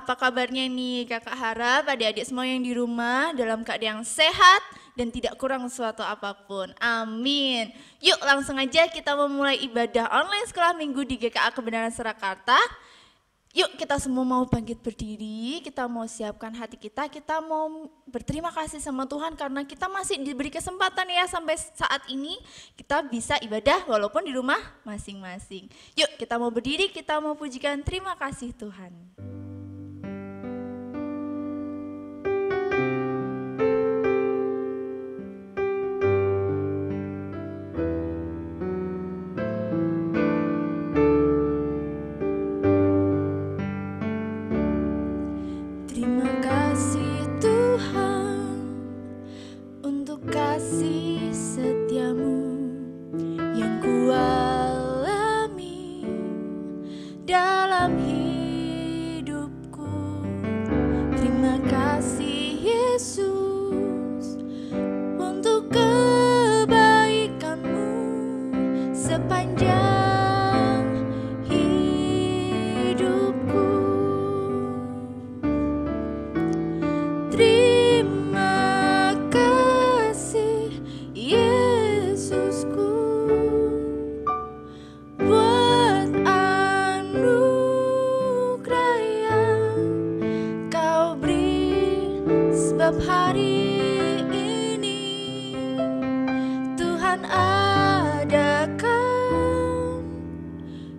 apa kabarnya nih? Kakak harap adik-adik semua yang di rumah dalam keadaan yang sehat dan tidak kurang suatu apapun. Amin. Yuk langsung aja kita memulai ibadah online sekolah minggu di GKA Kebenaran Surakarta. Yuk kita semua mau bangkit berdiri, kita mau siapkan hati kita mau berterima kasih sama Tuhan karena kita masih diberi kesempatan ya sampai saat ini kita bisa ibadah walaupun di rumah masing-masing. Yuk kita mau berdiri, kita mau pujikan terima kasih Tuhan. Kasih setiamu yang kualami dalam hidupku. Terima kasih Yesus untuk kebaikanmu sepanjang hidupku. Hari ini Tuhan adakan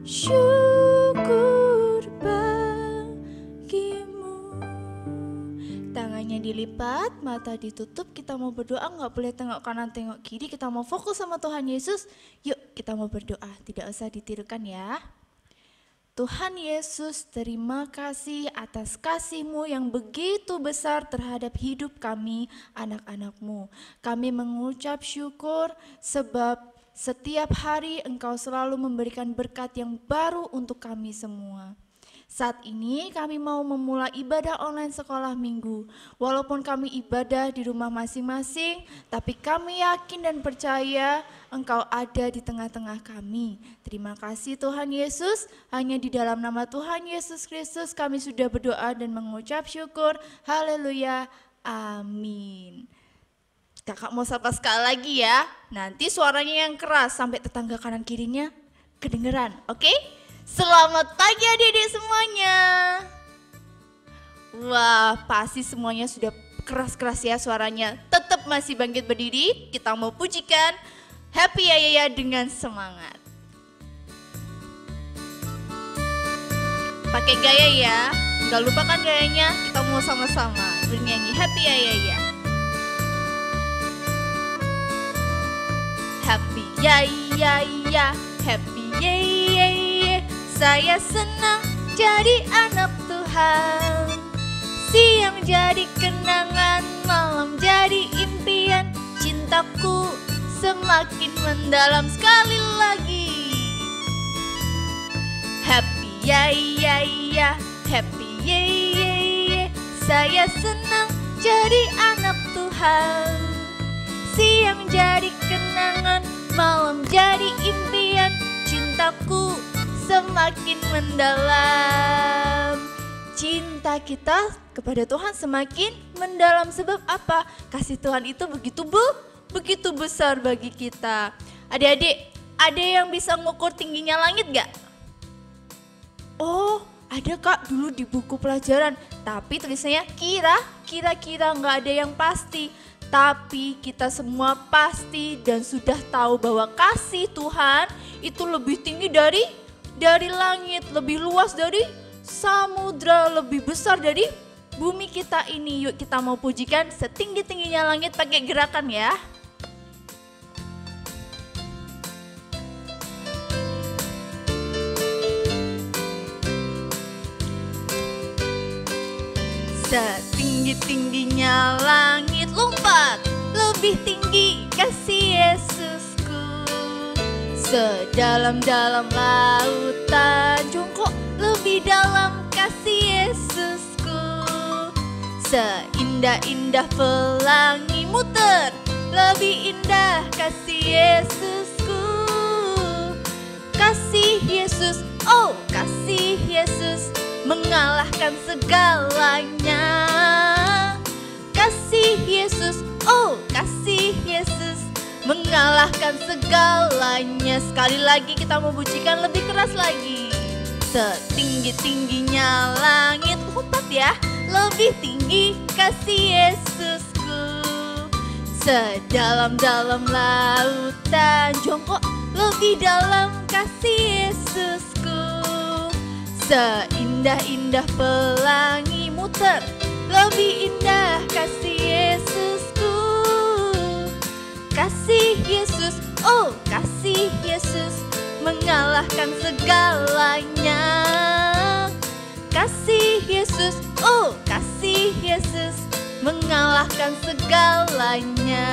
syukur bagimu. Tangannya dilipat, mata ditutup, kita mau berdoa, nggak boleh tengok kanan tengok kiri, kita mau fokus sama Tuhan Yesus. Yuk kita mau berdoa, tidak usah ditirukan ya. Tuhan Yesus, terima kasih atas kasih-Mu yang begitu besar terhadap hidup kami, anak-anak-Mu. Kami mengucap syukur sebab setiap hari Engkau selalu memberikan berkat yang baru untuk kami semua. Saat ini kami mau memulai ibadah online sekolah minggu. Walaupun kami ibadah di rumah masing-masing, tapi kami yakin dan percaya Engkau ada di tengah-tengah kami. Terima kasih Tuhan Yesus, hanya di dalam nama Tuhan Yesus Kristus kami sudah berdoa dan mengucap syukur. Haleluya, amin. Kakak mau sapa sekali lagi ya, nanti suaranya yang keras sampai tetangga kanan kirinya kedengeran, oke? Selamat pagi adik-adik semuanya. Wah, pasti semuanya sudah keras-keras ya suaranya. Tetap masih bangkit berdiri, kita mau pujikan Happy Ayaya dengan semangat. Pakai gaya ya, gak lupakan gayanya, kita mau sama-sama bernyanyi Happy Ayaya. Happy Ayaya, Happy Ayaya, saya senang jadi anak Tuhan. Siang jadi kenangan, malam jadi impian, cintaku semakin mendalam sekali lagi. Happy Ayaya, Happy Ayaya, saya senang jadi anak Tuhan. Siang jadi kenangan, malam jadi impian, cintaku semakin mendalam. Cinta kita kepada Tuhan semakin mendalam sebab apa? Kasih Tuhan itu begitu besar bagi kita. Adik-adik, ada yang bisa ngukur tingginya langit gak? Oh, ada Kak dulu di buku pelajaran, tapi tulisannya kira-kira nggak ada yang pasti. Tapi kita semua pasti dan sudah tahu bahwa kasih Tuhan itu lebih tinggi dari langit, lebih luas dari samudra, lebih besar dari bumi kita ini. Yuk kita mau pujikan setinggi-tingginya langit pakai gerakan ya. Setinggi-tingginya langit lompat, lebih tinggi kasih Yesusku. Sedalam-dalam lautan jongkok, lebih dalam kasih Yesusku. Seindah-indah pelangi muter, lebih indah kasih Yesusku. Kasih Yesus, oh kasih Yesus, mengalahkan segalanya. Kasih Yesus, oh kasih Yesus, mengalahkan segalanya. Sekali lagi kita mau pujikan lebih keras lagi. Setinggi-tingginya langit, lompat ya, lebih tinggi kasih Yesusku. Sedalam-dalam lautan, jongkok lebih dalam kasih Yesusku. Seindah-indah pelangi, muter lebih indah kasih Yesusku. Kasih Yesus, oh kasih Yesus, mengalahkan segalanya. Kasih Yesus, oh kasih Yesus, mengalahkan segalanya.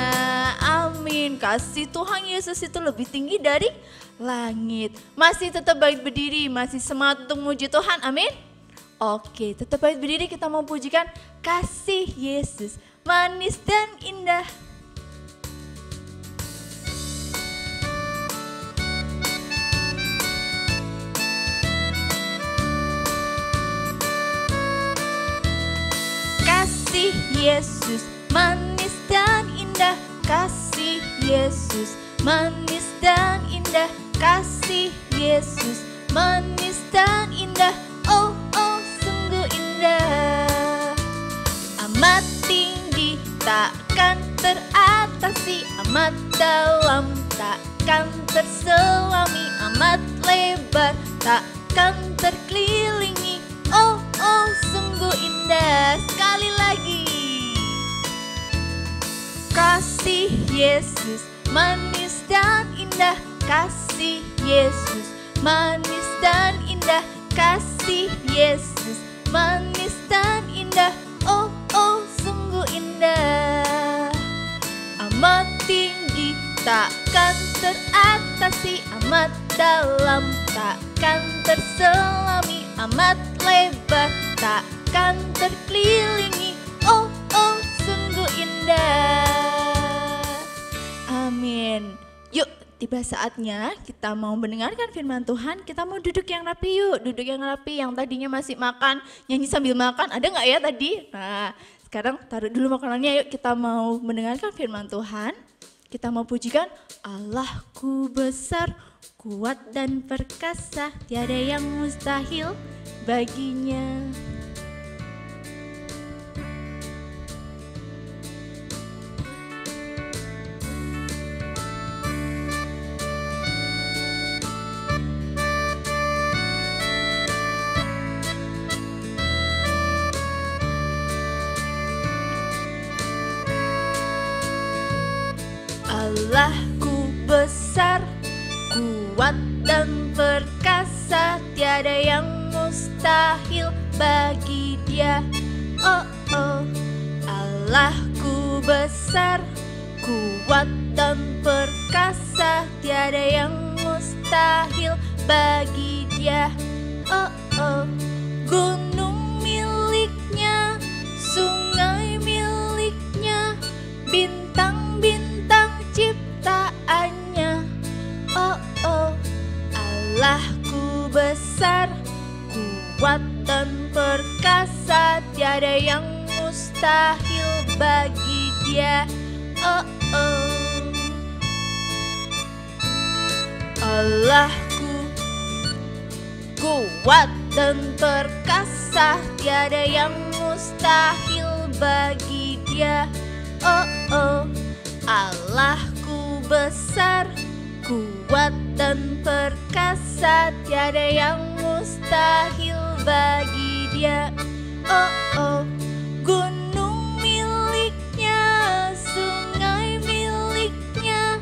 Amin. Kasih Tuhan Yesus itu lebih tinggi dari langit. Masih tetap baik berdiri, masih semangat untuk memuji Tuhan, amin. Oke, tetap baik berdiri, kita mau pujikan kasih Yesus, manis dan indah. Kasih Yesus, manis dan indah. Kasih Yesus, manis dan indah. Kasih Yesus, manis dan indah. Oh, oh, sungguh indah. Amat tinggi, takkan teratasi. Amat dalam, takkan terselami. Amat lebar, takkan terkelilingi. Oh, oh, sungguh indah. Sekali lagi. Kasih Yesus, manis dan indah. Kasih Yesus, manis dan indah. Kasih Yesus, manis dan indah. Oh, oh, sungguh indah. Amat tinggi, takkan teratasi. Amat dalam, takkan terselami. Amat lebar, takkan terkelilingi. Oh, oh, sungguh indah. Amin. Yuk, tiba saatnya kita mau mendengarkan firman Tuhan. Kita mau duduk yang rapi yuk. Duduk yang rapi, yang tadinya masih makan, nyanyi sambil makan. Ada gak ya tadi? Nah, sekarang taruh dulu makanannya, yuk kita mau mendengarkan firman Tuhan. Kita mau pujikan Allahku besar, kuat dan perkasa, tiada yang mustahil baginya. Allahku besar, kuat dan perkasa, tiada yang mustahil bagi Dia. Oh, oh. Allahku besar, kuat dan perkasa, tiada yang mustahil bagi Dia. Oh, oh. Gunung miliknya, sungai miliknya, bintang-bintang ciptaannya. Oh, oh. Allahku besar, kuat dan perkasa, tiada yang mustahil bagi Dia. Oh, oh. Allahku kuat dan perkasa, tiada yang mustahil bagi Dia. Oh, oh. Allahku besar, kuat dan perkasa, tiada yang mustahil bagi Dia. Oh, oh. Gunung miliknya, sungai miliknya,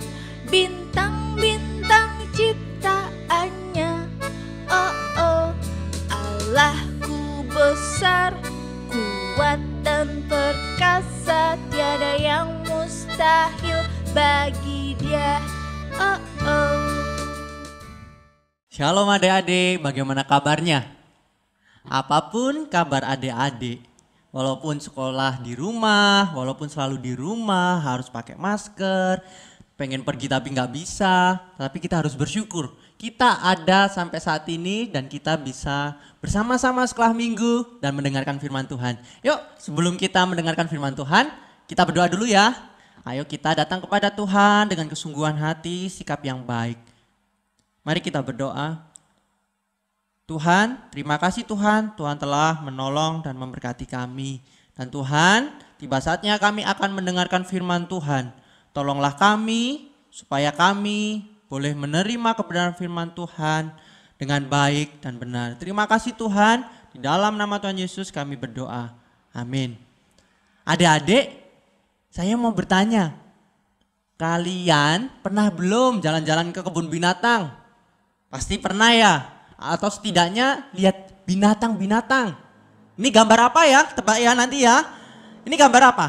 bintang-bintang ciptaannya. Oh, oh. Allahku besar, kuat dan perkasa, tiada yang mustahil bagi Dia. Oh, oh. Shalom adik-adik, bagaimana kabarnya? Apapun kabar adik-adik, walaupun sekolah di rumah, walaupun selalu di rumah, harus pakai masker, pengen pergi tapi nggak bisa, tapi kita harus bersyukur. Kita ada sampai saat ini dan kita bisa bersama-sama sekolah minggu dan mendengarkan firman Tuhan. Yuk, sebelum kita mendengarkan firman Tuhan, kita berdoa dulu ya. Ayo kita datang kepada Tuhan dengan kesungguhan hati, sikap yang baik. Mari kita berdoa. Tuhan, terima kasih Tuhan, Tuhan telah menolong dan memberkati kami. Dan Tuhan, tiba saatnya kami akan mendengarkan firman Tuhan. Tolonglah kami supaya kami boleh menerima kebenaran firman Tuhan dengan baik dan benar. Terima kasih Tuhan, di dalam nama Tuhan Yesus kami berdoa. Amin. Adik-adik, saya mau bertanya, kalian pernah belum jalan-jalan ke kebun binatang? Pasti pernah ya, atau setidaknya lihat binatang-binatang. Ini gambar apa ya? Tebak ya nanti ya. Ini gambar apa?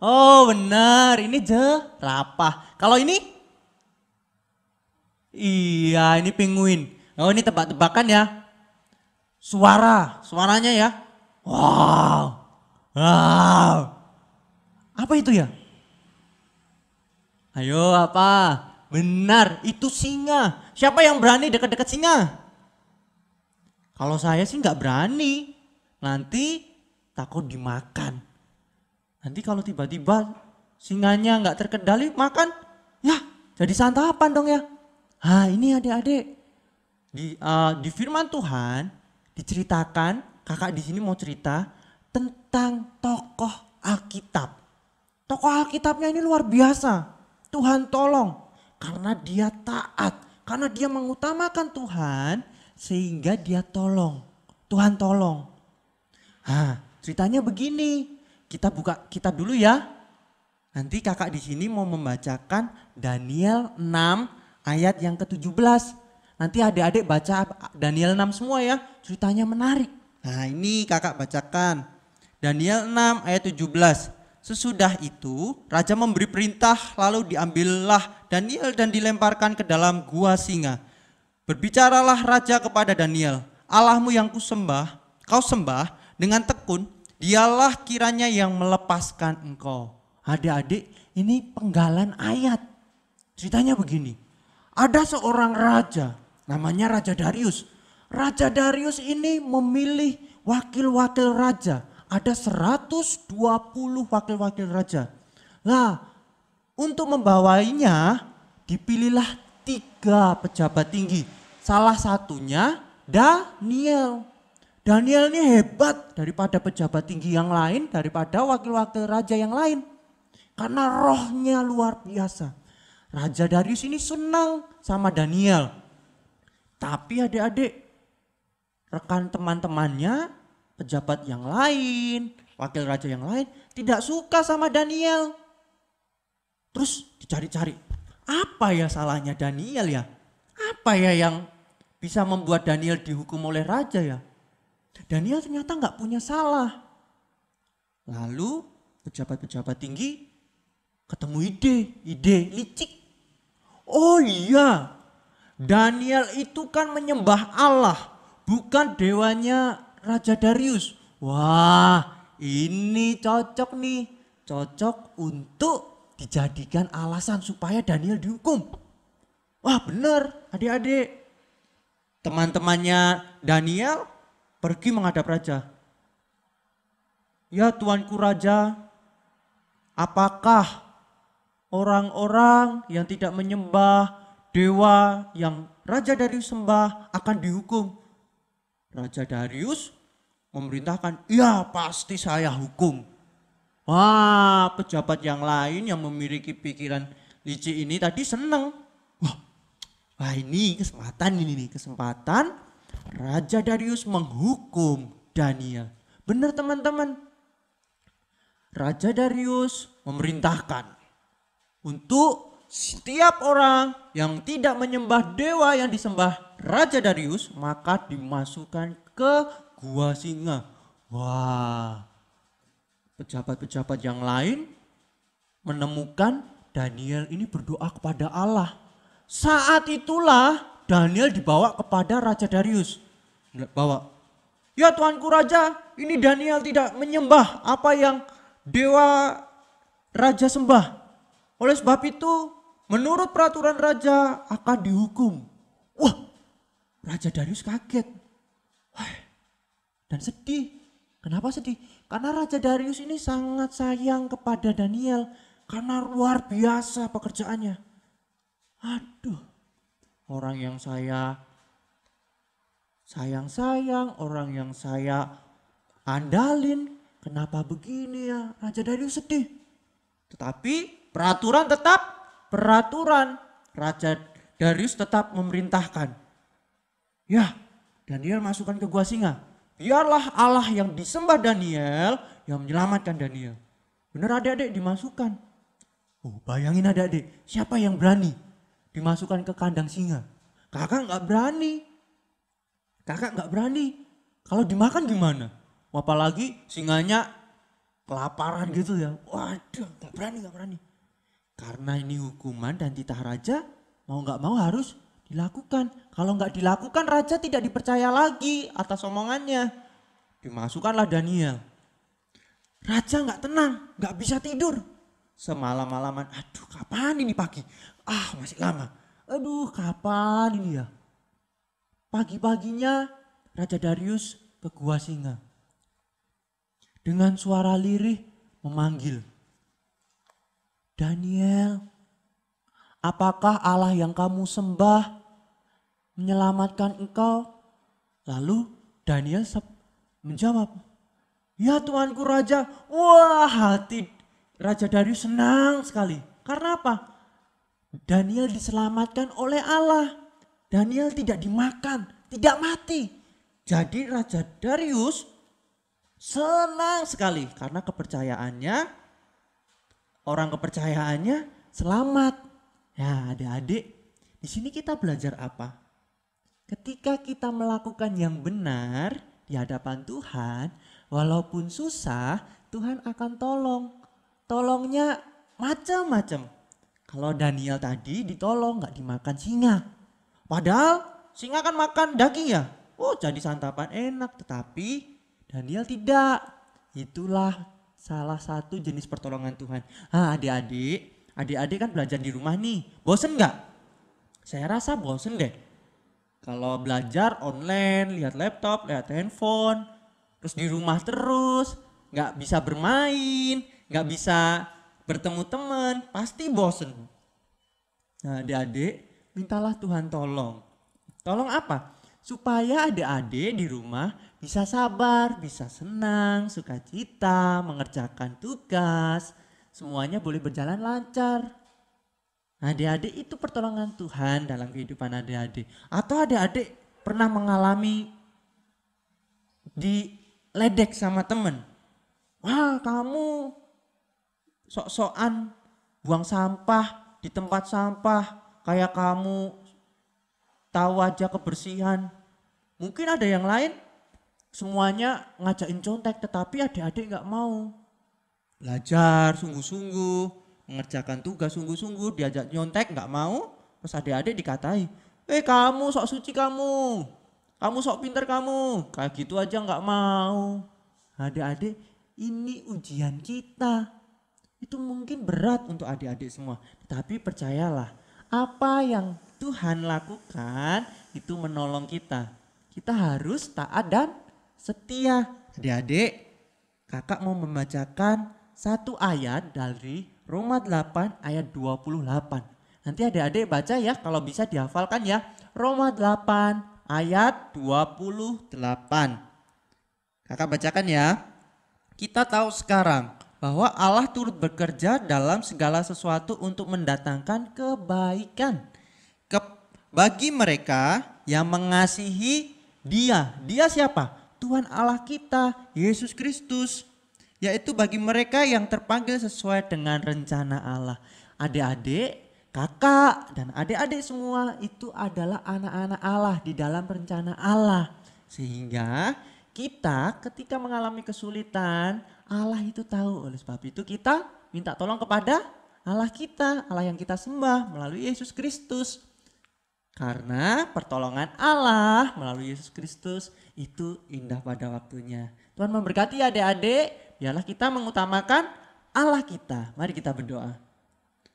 Oh benar, ini jerapah. Kalau ini? Iya, ini penguin. Oh ini tebak-tebakan ya. Suaranya ya. Wow. Wow. Apa itu ya? Ayo apa? Benar, itu singa. Siapa yang berani dekat-dekat singa? Kalau saya sih nggak berani. Nanti takut dimakan. Nanti kalau tiba-tiba singanya nggak terkendali makan, ya jadi santapan dong ya. Ini adik-adik di firman Tuhan diceritakan, kakak di sini mau cerita tentang tokoh Alkitab. Tokoh Alkitabnya ini luar biasa. Tuhan tolong karena dia taat, karena dia mengutamakan Tuhan sehingga dia tolong. Tuhan tolong. Ceritanya begini. Kita buka kitab dulu ya. Nanti kakak di sini mau membacakan Daniel 6 ayat yang ke-17. Nanti adik-adik baca Daniel 6 semua ya. Ceritanya menarik. Nah ini kakak bacakan. Daniel 6 ayat 17. Sesudah itu raja memberi perintah lalu diambillah Daniel dan dilemparkan ke dalam gua singa. Berbicaralah raja kepada Daniel. Allahmu yang kau sembah dengan tekun. Dialah kiranya yang melepaskan engkau. Adik-adik, ini penggalan ayat. Ceritanya begini. Ada seorang raja, namanya Raja Darius. Raja Darius ini memilih wakil-wakil raja. Ada 120 wakil-wakil raja. Nah, untuk membawainya dipilihlah 3 pejabat tinggi. Salah satunya Daniel. Daniel ini hebat daripada pejabat tinggi yang lain, daripada wakil-wakil raja yang lain. Karena rohnya luar biasa. Raja Darius ini senang sama Daniel. Tapi adik-adik, rekan teman-temannya, pejabat yang lain, wakil raja yang lain tidak suka sama Daniel. Terus dicari-cari, apa ya salahnya Daniel ya? Apa ya yang bisa membuat Daniel dihukum oleh raja ya? Daniel ternyata nggak punya salah. Lalu pejabat-pejabat tinggi ketemu ide licik. Oh iya, Daniel itu kan menyembah Allah, bukan dewanya Raja Darius. Wah, ini cocok nih, cocok untuk dijadikan alasan supaya Daniel dihukum. Wah benar adik-adik. Teman-temannya Daniel pergi menghadap raja. Ya tuanku raja, apakah orang-orang yang tidak menyembah dewa yang Raja Darius sembah akan dihukum? Raja Darius memerintahkan, ya pasti saya hukum. Wah, pejabat yang lain yang memiliki pikiran licik ini tadi senang. Wah ini kesempatan Raja Darius menghukum Daniel. Benar teman-teman. Raja Darius memerintahkan untuk setiap orang yang tidak menyembah dewa yang disembah Raja Darius maka dimasukkan ke gua singa. Wah, pejabat-pejabat yang lain menemukan Daniel ini berdoa kepada Allah. Saat itulah Daniel dibawa kepada Raja Darius. Bawa. Ya tuanku raja, ini Daniel tidak menyembah apa yang dewa raja sembah. Oleh sebab itu, menurut peraturan raja akan dihukum. Wah, Raja Darius kaget. Wah, dan sedih. Kenapa sedih? Karena Raja Darius ini sangat sayang kepada Daniel. Karena luar biasa pekerjaannya. Aduh, orang yang saya sayang-sayang, orang yang saya andalin. Kenapa begini ya? Raja Darius sedih. Tetapi peraturan tetap peraturan. Raja Darius tetap memerintahkan. Ya, Daniel masukkan ke gua singa. Biarlah Allah yang disembah Daniel yang menyelamatkan Daniel. Benar adik-adik, dimasukkan. Oh, bayangin adik-adik, siapa yang berani dimasukkan ke kandang singa? Kakak nggak berani. Kakak nggak berani. Kalau dimakan gimana? Apalagi singanya kelaparan gitu ya. Waduh, nggak berani. Karena ini hukuman dan titah raja, mau nggak mau harus dilakukan. Kalau nggak dilakukan, raja tidak dipercaya lagi atas omongannya. Dimasukkanlah Daniel. Raja nggak tenang, nggak bisa tidur. Semalam-malaman, aduh kapan ini pagi? Ah, masih lama. Aduh, kapan ini ya? Pagi-paginya Raja Darius ke gua singa. Dengan suara lirih memanggil, Daniel, apakah Allah yang kamu sembah menyelamatkan engkau? Lalu Daniel menjawab, ya Tuanku Raja. Wah, hati Raja Darius senang sekali. Karena apa? Daniel diselamatkan oleh Allah. Daniel tidak dimakan, tidak mati. Jadi Raja Darius senang sekali karena orang kepercayaannya selamat. Ya adik-adik, di sini kita belajar apa? Ketika kita melakukan yang benar di hadapan Tuhan, walaupun susah, Tuhan akan tolong. Tolongnya macam-macam. Kalau Daniel tadi ditolong nggak dimakan singa. Padahal singa kan makan daging ya. Oh, jadi santapan enak. Tetapi Daniel tidak. Itulah salah satu jenis pertolongan Tuhan. Adik-adik kan belajar di rumah nih. Bosen nggak? Saya rasa bosen deh. Kalau belajar online, lihat laptop, lihat handphone, terus di rumah terus, nggak bisa bermain, nggak bisa bertemu teman, pasti bosen. Nah, adik-adik, mintalah Tuhan tolong. Tolong apa? Supaya adik-adik di rumah bisa sabar, bisa senang, sukacita, mengerjakan tugas, semuanya boleh berjalan lancar. Adik-adik, itu pertolongan Tuhan dalam kehidupan adik-adik. Atau adik-adik pernah mengalami diledek sama teman. Wah, kamu sok-sokan buang sampah di tempat sampah, kayak kamu tahu aja kebersihan. Mungkin ada yang lain semuanya ngajakin contek, tetapi adik-adik gak mau. Belajar sungguh-sungguh, mengerjakan tugas sungguh-sungguh, diajak nyontek gak mau, terus adik-adik dikatai, kamu sok suci kamu sok pinter kamu, kayak gitu aja gak mau. Adik-adik, ini ujian kita. Itu mungkin berat untuk adik-adik semua. Tapi percayalah, apa yang Tuhan lakukan itu menolong kita. Kita harus taat dan setia. Adik-adik, kakak mau membacakan satu ayat dari Roma 8 ayat 28. Nanti adik-adik baca ya, kalau bisa dihafalkan ya. Roma 8 ayat 28. Kakak bacakan ya. Kita tahu sekarang bahwa Allah turut bekerja dalam segala sesuatu untuk mendatangkan kebaikan bagi mereka yang mengasihi Dia. Dia siapa? Tuhan Allah kita, Yesus Kristus. Yaitu bagi mereka yang terpanggil sesuai dengan rencana Allah. Adik-adik, kakak dan adik-adik semua itu adalah anak-anak Allah di dalam rencana Allah. Sehingga kita ketika mengalami kesulitan, Allah itu tahu. Oleh sebab itu kita minta tolong kepada Allah kita, Allah yang kita sembah melalui Yesus Kristus. Karena pertolongan Allah melalui Yesus Kristus itu indah pada waktunya. Tuhan memberkati adik-adik, biarlah kita mengutamakan Allah kita. Mari kita berdoa.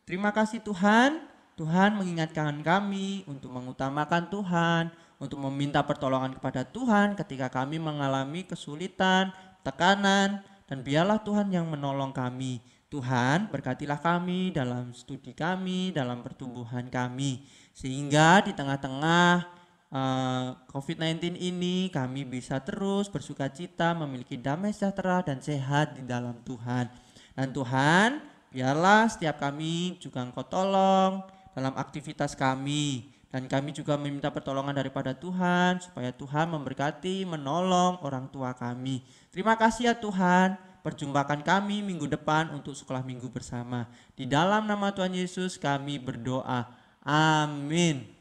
Terima kasih Tuhan, Tuhan mengingatkan kami untuk mengutamakan Tuhan, untuk meminta pertolongan kepada Tuhan ketika kami mengalami kesulitan, tekanan, dan biarlah Tuhan yang menolong kami. Tuhan berkatilah kami dalam studi kami, dalam pertumbuhan kami, sehingga di tengah-tengah COVID-19 ini kami bisa terus bersuka cita, memiliki damai sejahtera dan sehat di dalam Tuhan. Dan Tuhan, biarlah setiap kami juga Engkau tolong dalam aktivitas kami. Dan kami juga meminta pertolongan daripada Tuhan supaya Tuhan memberkati, menolong orang tua kami. Terima kasih ya Tuhan. Perjumpakan kami minggu depan untuk sekolah minggu bersama. Di dalam nama Tuhan Yesus kami berdoa. Amin.